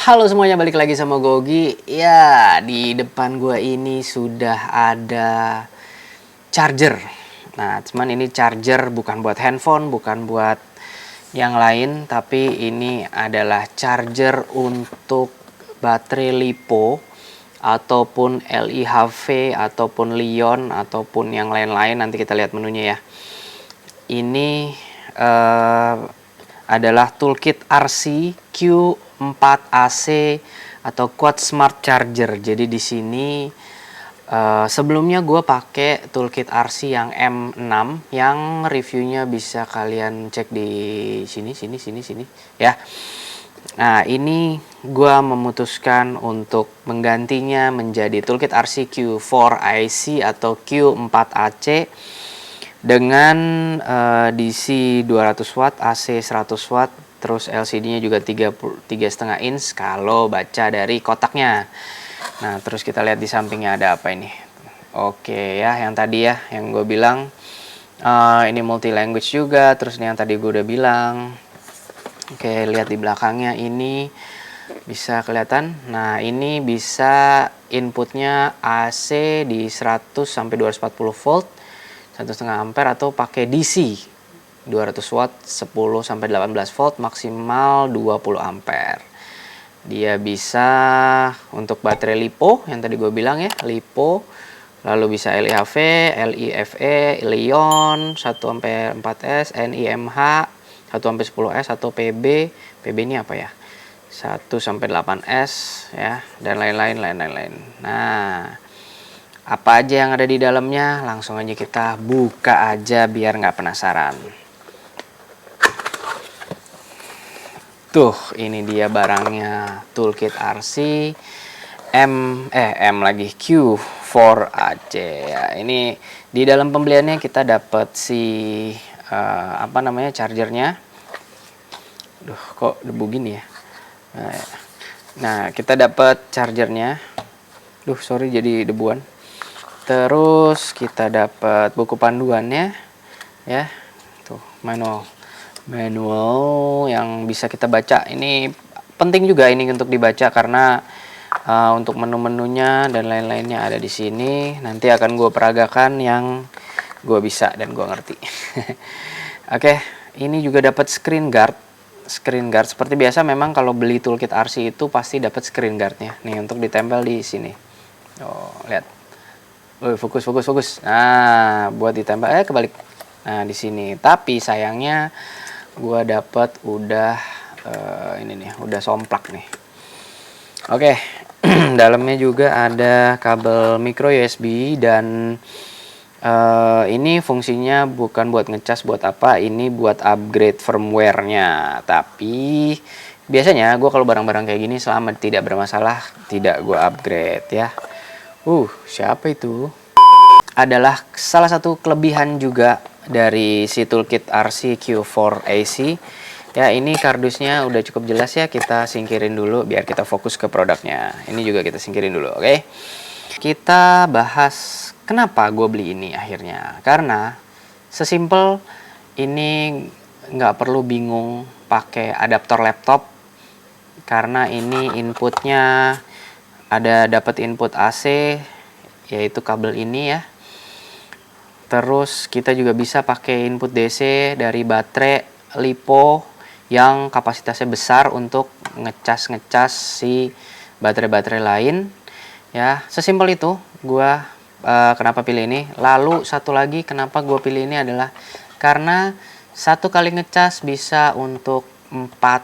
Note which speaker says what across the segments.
Speaker 1: Halo semuanya, balik lagi sama Gogi. Ya, di depan gua ini sudah ada charger. Nah, cuman ini charger bukan buat handphone, bukan buat yang lain, tapi ini adalah charger untuk baterai LiPo ataupun LiHV ataupun Lion ataupun yang lain-lain. Nanti kita lihat menunya ya. Ini adalah toolkit RC Q4AC atau Quad Smart Charger. Jadi di sini sebelumnya gue pakai toolkit RC yang M6 yang reviewnya bisa kalian cek di sini ya. Nah, ini gue memutuskan untuk menggantinya menjadi toolkit RC Q4IC atau Q4AC dengan DC 200 watt, AC 100 watt, terus LCD-nya juga 3,5 inch kalau baca dari kotaknya. Nah, terus kita lihat di sampingnya ada apa ini. Oke ya, yang tadi ya, yang gue bilang ini multi language juga. Terus ini yang tadi gue udah bilang. Oke, lihat di belakangnya ini bisa kelihatan. Nah, ini bisa inputnya AC di 100 sampai 240 volt, 1,5 ampere, atau pakai DC 200 watt 10 sampai 18 volt maksimal 20 ampere. Dia bisa untuk baterai LiPo yang tadi gue bilang ya, LiPo, lalu bisa LiHV, LiFe, Lion 1 ampere 4S, NiMH 1 ampere 10S, atau PB ini apa ya, 1 sampai 8S ya, dan lain-lain. Nah, apa aja yang ada di dalamnya, langsung aja kita buka aja biar nggak penasaran. Tuh, ini dia barangnya, toolkit RC M lagi Q4AC ya. Ini di dalam pembeliannya kita dapat si chargernya. Duh, kok debu gini ya. Nah, kita dapat chargernya. Duh, sorry jadi debuan. Terus kita dapat buku panduannya ya. Tuh, manual yang bisa kita baca. Ini penting juga ini untuk dibaca karena untuk menu-menunya dan lain-lainnya ada di sini. Nanti akan gue peragakan yang gue bisa dan gue ngerti. Oke, ini juga dapat screen guard. Seperti biasa memang kalau beli toolkit RC itu pasti dapat screen guardnya. Nih, untuk ditempel di sini. Oh, lihat. Fokus. Nah, buat ditempel kebalik. Nah, di sini. Tapi sayangnya gua dapat udah ini nih, udah somplak nih. Oke. Dalamnya juga ada kabel micro USB dan ini fungsinya bukan buat ngecas buat apa, ini buat upgrade firmware-nya. Tapi biasanya gue kalau barang-barang kayak gini selama tidak bermasalah tidak gue upgrade ya. Siapa itu? Adalah salah satu kelebihan juga dari si toolkit RC Q4AC. Ya, ini kardusnya udah cukup jelas ya, kita singkirin dulu biar kita fokus ke produknya. Ini juga kita singkirin dulu, oke? Kita bahas kenapa gue beli ini akhirnya. Karena sesimpel ini nggak perlu bingung pakai adaptor laptop. Karena ini inputnya ada dapat input AC, yaitu kabel ini ya. Terus kita juga bisa pakai input DC dari baterai LiPo yang kapasitasnya besar untuk ngecas si baterai-baterai lain. Ya, sesimpel itu gue kenapa pilih ini. Lalu satu lagi kenapa gue pilih ini adalah karena satu kali ngecas bisa untuk 4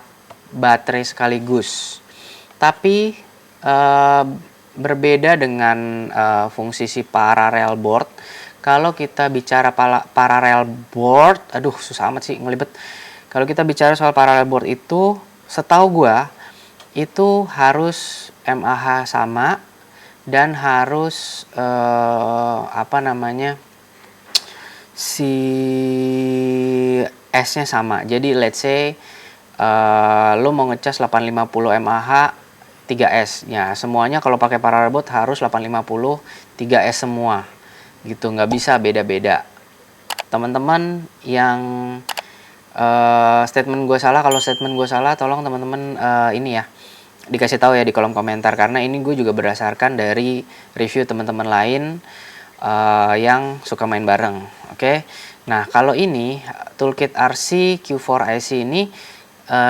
Speaker 1: baterai sekaligus. Tapi berbeda dengan fungsi si parallel board. Kalau kita bicara parallel board, aduh susah amat sih ngelibet. Kalau kita bicara soal parallel board itu, setahu gue itu harus mAh sama dan harus si S-nya sama. Jadi let's say lo mau ngecas 850 mAh 3S. Ya, semuanya kalau pakai parallel board harus 850 3S semua. Gitu, nggak bisa beda-beda. Teman-teman yang statement gue salah, kalau statement gue salah tolong teman-teman ini ya, dikasih tahu ya di kolom komentar, karena ini gue juga berdasarkan dari review teman-teman lain yang suka main bareng. Oke. Nah, kalau ini toolkit RC Q4IC ini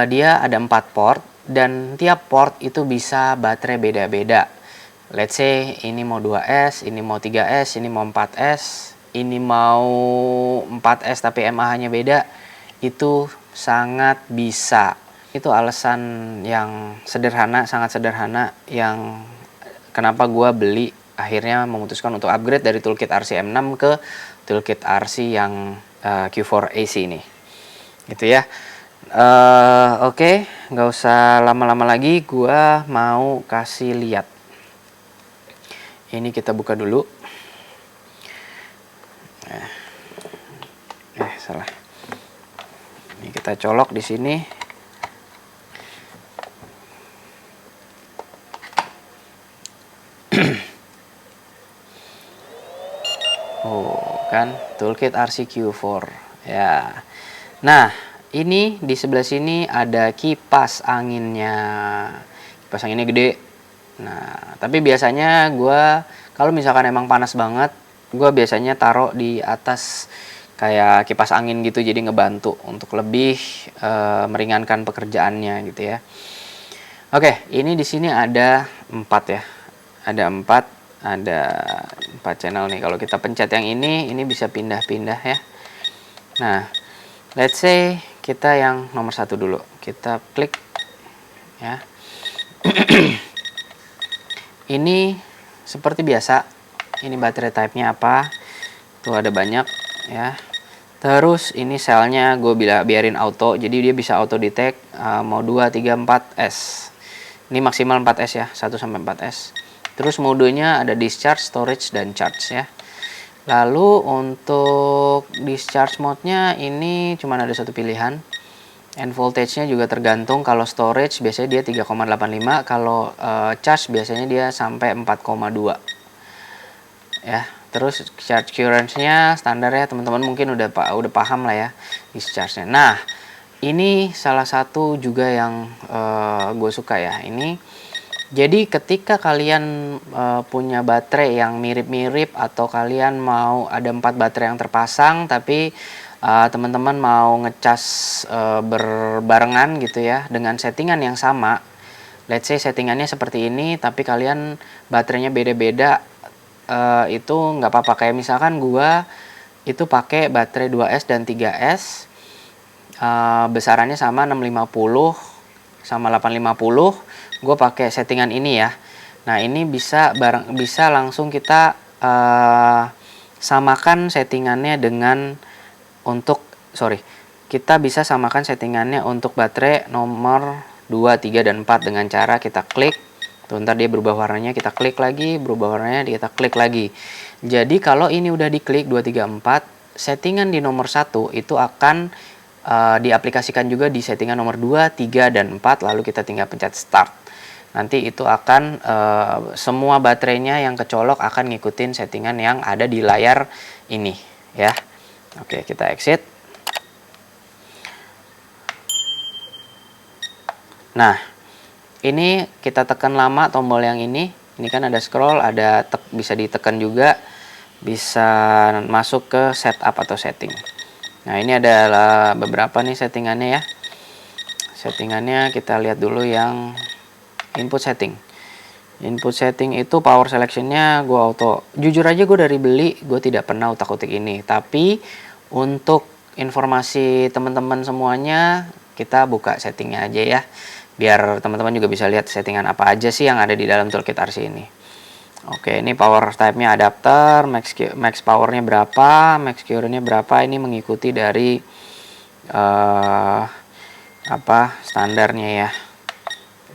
Speaker 1: dia ada 4 port, dan tiap port itu bisa baterai beda-beda. Let's say ini mau 2S, ini mau 3S, ini mau 4S, ini mau 4S tapi mAh-nya beda. Itu sangat bisa. Itu alasan yang sederhana, sangat sederhana, yang kenapa gue beli, akhirnya memutuskan untuk upgrade dari toolkit RC M6 ke toolkit RC yang Q4AC ini. Gitu ya. Oke, nggak usah lama-lama lagi, gue mau kasih lihat. Ini kita buka dulu. Salah. Ini kita colok di sini. Kan toolkit RC-Q4 ya. Nah, ini di sebelah sini ada kipas anginnya. Kipas anginnya gede. Nah, tapi biasanya gue kalau misalkan emang panas banget, gue biasanya taruh di atas kayak kipas angin gitu, jadi ngebantu untuk lebih meringankan pekerjaannya gitu ya. Oke, ini di sini ada 4 ya. Ada 4 channel nih. Kalau kita pencet yang ini bisa pindah-pindah ya. Nah, let's say kita yang nomor 1 dulu. Kita klik ya. Ini seperti biasa. Ini baterai type-nya apa? Tuh ada banyak ya. Terus ini selnya gue biarin auto, jadi dia bisa auto detect mau 2, 3, 4S. Ini maksimal 4S ya, 1 sampai 4S. Terus modenya ada discharge, storage, dan charge ya. Lalu untuk discharge mode-nya ini cuma ada satu pilihan. And voltage-nya juga tergantung. Kalau storage biasanya dia 3,85, kalau charge biasanya dia sampai 4,2. Ya, terus charge current-nya standar ya, teman-teman mungkin udah paham lah ya discharge-nya. Nah, ini salah satu juga yang gue suka ya. Ini jadi ketika kalian punya baterai yang mirip-mirip, atau kalian mau ada 4 baterai yang terpasang tapi teman-teman mau ngecas berbarengan gitu ya dengan settingan yang sama. Let's say settingannya seperti ini tapi kalian baterainya beda-beda, itu nggak apa-apa. Kayak misalkan gua itu pakai baterai 2S dan 3S, besarannya sama 650 sama 850. Gue pakai settingan ini ya. Nah, ini bisa langsung kita samakan settingannya dengan kita bisa samakan settingannya untuk baterai nomor 2, 3, dan 4 dengan cara kita klik. Tuh, ntar dia berubah warnanya, kita klik lagi, berubah warnanya, kita klik lagi. Jadi kalau ini udah diklik 2, 3, 4, settingan di nomor 1 itu akan diaplikasikan juga di settingan nomor 2, 3, dan 4, lalu kita tinggal pencet start. Nanti itu akan semua baterainya yang kecolok akan ngikutin settingan yang ada di layar ini ya. Oke, kita exit. Nah, ini kita tekan lama tombol yang ini kan ada scroll, ada bisa ditekan juga, bisa masuk ke setup atau setting. Nah, ini adalah beberapa nih settingannya ya. Settingannya kita lihat dulu yang input setting. Input setting itu power selectionnya gue auto. Jujur aja gue dari beli gue tidak pernah utak-utik ini. Tapi untuk informasi teman-teman semuanya, kita buka settingnya aja ya. Biar teman-teman juga bisa lihat settingan apa aja sih yang ada di dalam toolkit RC ini. Oke, ini power type-nya adapter, max power-nya berapa, max current-nya berapa, ini mengikuti dari standarnya ya.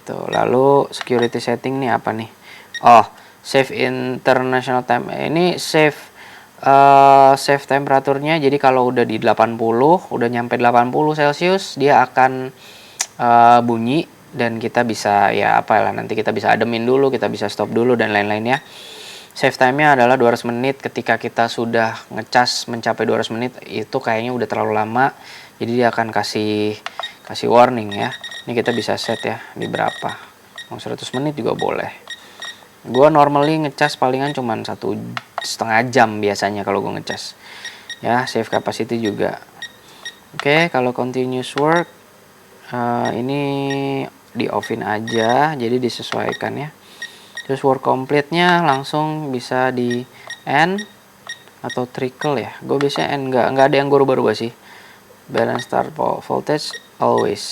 Speaker 1: Itu. Lalu security setting nih apa nih? Oh, save international time. Ini save temperaturnya. Jadi kalau udah di 80, udah nyampe 80 Celcius, dia akan bunyi. Dan kita bisa nanti kita bisa ademin dulu, kita bisa stop dulu dan lain-lainnya. Save time-nya adalah 200 menit. Ketika kita sudah ngecas mencapai 200 menit, itu kayaknya udah terlalu lama. Jadi dia akan kasih warning ya. Ini kita bisa set ya di berapa. mau 100 menit juga boleh. Gue normally ngecas palingan cuman 1,5 jam biasanya kalau gue ngecas. Ya, save capacity juga. Oke, kalau continuous work ini di offin aja, jadi disesuaikan ya. Terus work complete-nya langsung bisa di end atau trickle ya. Gue biasanya end, nggak ada yang gue rubah-rubah sih. Balance start voltage always.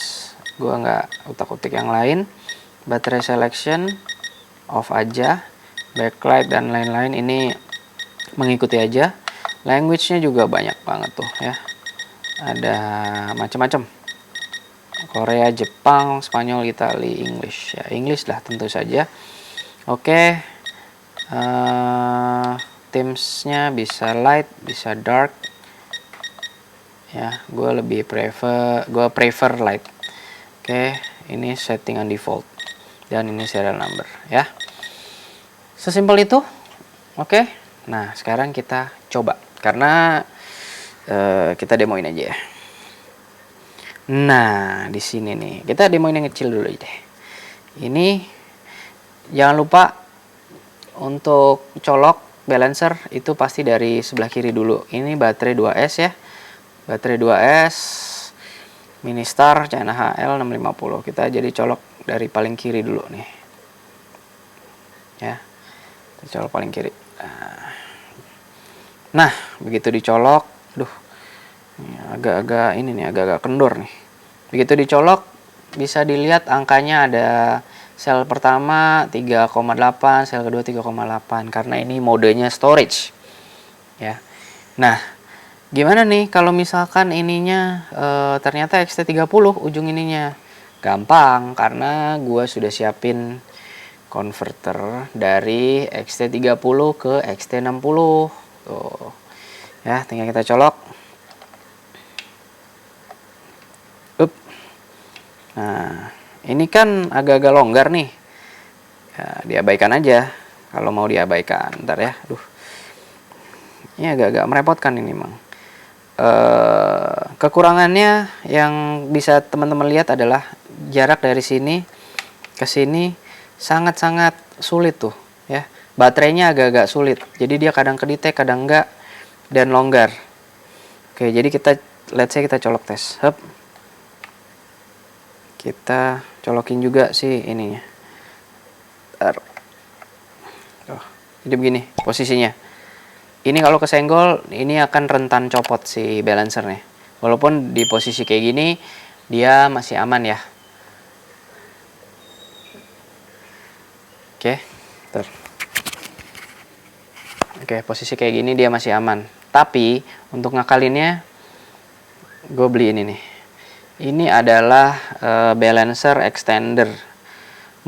Speaker 1: Gue nggak utak-utik yang lain. Battery selection off aja. Backlight dan lain-lain ini mengikuti aja. Language-nya juga banyak banget tuh ya. Ada macam-macam. Korea, Jepang, Spanyol, Itali, English. Ya, English lah tentu saja. Oke. Themes-nya bisa light, bisa dark. Ya, gue prefer light. Oke, ini settingan default. Dan ini serial number ya. Sesimpel itu. Oke. Nah, sekarang kita coba karena kita demoin aja ya. Nah, di sini nih. Kita demoin yang kecil dulu deh. Ini jangan lupa untuk colok balancer itu pasti dari sebelah kiri dulu. Ini baterai 2S ya. Baterai 2S Ministar China HL 650. Kita jadi colok dari paling kiri dulu nih. Ya. Kita colok paling kiri. Nah, begitu dicolok, agak-agak kendor nih. Begitu dicolok bisa dilihat angkanya ada sel pertama 3,8, sel kedua 3,8 karena ini modenya storage. Ya. Nah, gimana nih kalau misalkan ininya ternyata XT30 ujung ininya? Gampang karena gua sudah siapin converter dari XT30 ke XT60. Tuh. Ya, tinggal kita colok. Nah, ini kan agak-agak longgar nih. Ya, diabaikan aja kalau mau diabaikan. Ntar ya, ini agak-agak merepotkan ini, Mang. Kekurangannya yang bisa teman-teman lihat adalah jarak dari sini ke sini sangat-sangat sulit tuh, ya. Baterainya agak-agak sulit. Jadi dia kadang kedetek, kadang enggak dan longgar. Oke, jadi let's say kita colok tes. Hup. Kita colokin juga sih ininya. Jadi begini posisinya. Ini kalau kesenggol, ini akan rentan copot si balancer nih. Walaupun di posisi kayak gini, dia masih aman ya. Oke, Oke, posisi kayak gini dia masih aman. Tapi untuk ngakalinnya, gue beli ini nih. Ini adalah balancer extender.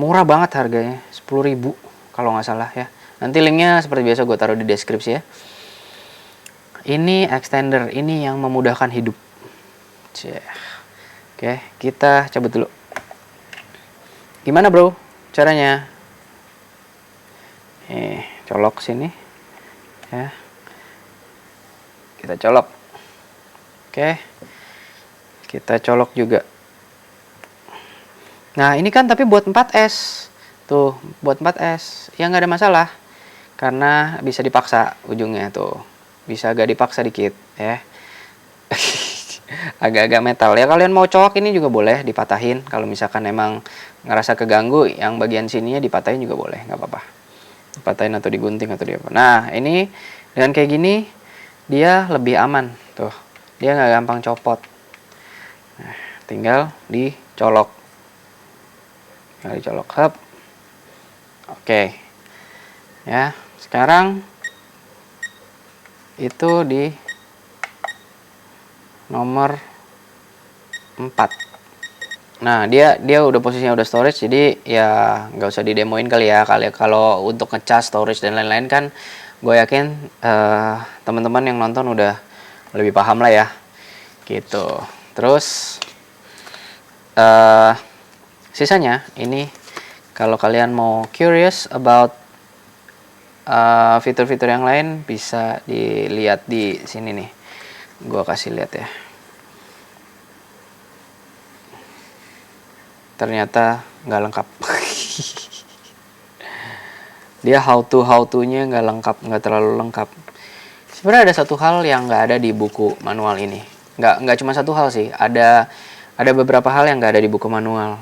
Speaker 1: Murah banget harganya, 10.000 kalau nggak salah ya. Nanti linknya seperti biasa gue taruh di deskripsi ya. Ini extender, ini yang memudahkan hidup. Oke, kita cabut dulu. Gimana bro caranya? Colok sini ya. Kita colok. Oke. Kita colok juga. Nah, ini kan tapi buat 4S. Tuh, buat 4S. Ya nggak ada masalah. Karena bisa dipaksa ujungnya tuh. Bisa agak dipaksa dikit ya. Agak-agak metal. Ya kalian mau colok ini juga boleh dipatahin. Kalau misalkan emang ngerasa keganggu, yang bagian sininya dipatahin juga boleh, nggak apa-apa. Dipatahin atau digunting atau apa. Nah, ini dengan kayak gini dia lebih aman tuh. Dia nggak gampang copot. Nah, tinggal dicolok. Hub. Oke. Ya, sekarang itu di nomor 4. Nah, dia udah posisinya udah storage, jadi ya nggak usah didemoin kali ya. Kalau untuk ngecas storage dan lain-lain kan gue yakin teman-teman yang nonton udah lebih paham lah ya. Gitu. Terus sisanya ini kalau kalian mau curious about fitur-fitur yang lain bisa dilihat di sini nih. Gua kasih lihat ya. Ternyata nggak lengkap. Dia how to-nya nggak lengkap, nggak terlalu lengkap. Sebenarnya ada satu hal yang nggak ada di buku manual ini. Nggak cuma satu hal sih, ada beberapa hal yang nggak ada di buku manual.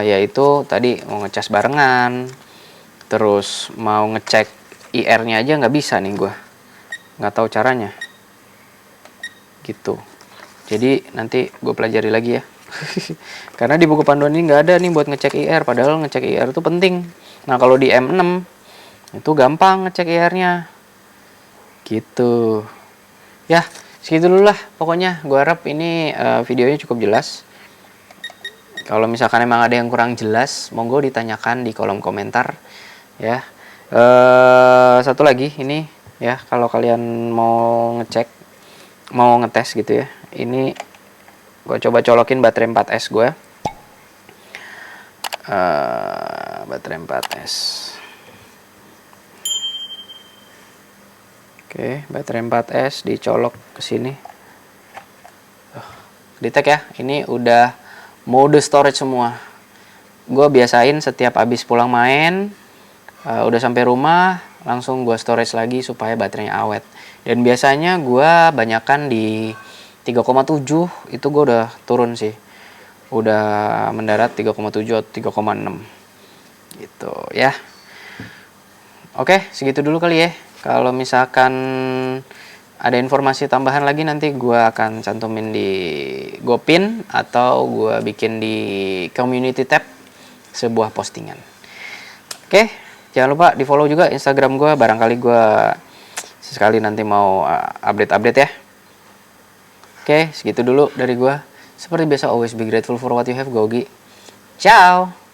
Speaker 1: Yaitu tadi mau ngecas barengan, terus mau ngecek IR-nya aja nggak bisa nih gue, nggak tahu caranya gitu. Jadi nanti gue pelajari lagi ya. Karena di buku panduan ini nggak ada nih buat ngecek IR, padahal ngecek IR itu penting. Nah kalau di M6 itu gampang ngecek IR-nya gitu ya. Segitu dulu lah pokoknya. Gue harap ini videonya cukup jelas. Kalau misalkan emang ada yang kurang jelas, monggo ditanyakan di kolom komentar ya. Satu lagi ini ya, kalau kalian mau ngecek, mau ngetes gitu ya, ini gue coba colokin baterai 4S gue. Baterai 4S. Oke, baterai 4S dicolok ke sini. Detect ya, ini udah mode storage semua. Gue biasain setiap habis pulang main, udah sampai rumah, langsung gue storage lagi supaya baterainya awet. Dan biasanya gue banyakan di 3,7, itu gue udah turun sih. Udah mendarat 3,7 atau 3,6 gitu ya. Oke, segitu dulu kali ya. Kalau misalkan ada informasi tambahan lagi, nanti gue akan cantumin di GoPin atau gue bikin di community tab sebuah postingan. Oke, jangan lupa di follow juga Instagram gue, barangkali gue sesekali nanti mau update-update ya. Oke, segitu dulu dari gue. Seperti biasa, always be grateful for what you have, Gogi. Ciao!